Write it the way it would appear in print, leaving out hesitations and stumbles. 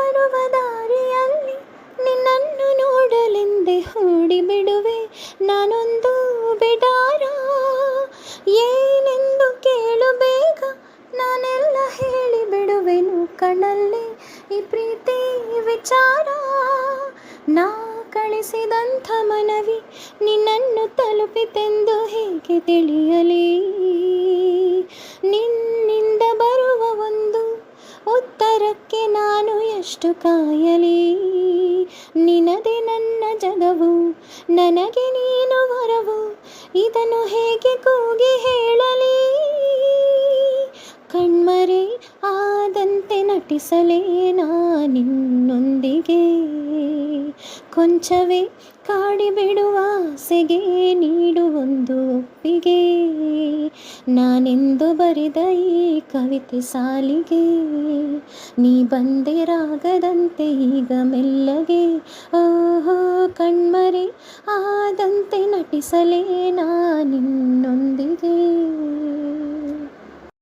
ಬರುವ ದಾರಿಯಲ್ಲಿ ನಿನ್ನನ್ನು ನೋಡಲೆಂದೇ ಹೂಡಿಬಿಡುವೆ ನಾನೊಂದು ಬಿಡಾರ. ಏನೆಂದು ಕೇಳು ಬೇಗ, ನಾನೆಲ್ಲ ಹೇಳಿಬಿಡುವೆನು ಕಣ್ಣಲ್ಲಿ ಈ ಪ್ರೀತಿ ವಿಚಾರ. ನಾ ಕಳಿಸಿದಂಥ ಮನವಿ ನಿನ್ನನ್ನು ತಲುಪಿತೆಂದು ಹೇಗೆ ತಿಳಿಯಲಿ? ನಿನ್ನಿಂದ ಬರುವ ಒಂದು ಉತ್ತರಕ್ಕೆ ನಾನು ಎಷ್ಟು ಕಾಯಲಿ? ನಿನದೇ ನನ್ನ ಜಗವು, ನನಗೆ ನೀನು ವರವು, ಇದನ್ನು ಹೇಗೆ ಕೂಗಿ ಹೇಳಲಿ? ಕಣ್ಮರೆ ಆದಂತೆ ನಟಿಸಲೇ ನಿನ್ನೊಂದಿಗೆ, ಕೊಂಚವೇ ಕಾಡಿಬಿಡುವ ಆಸೆಗೆ ನೀಡುವೊಂದು ಒಪ್ಪಿಗೆ. ನಾನೆಂದು ಬರೆದ ಈ ಕವಿತೆ ಸಾಲಿಗೆ ನೀ ಬಂದೆ ರಾಗದಂತೆ ಈಗ ಮೆಲ್ಲಗೆ. ಓಹೋ ಕಣ್ಮರೆ ಆದಂತೆ ನಟಿಸಲೇ ನಿನ್ನ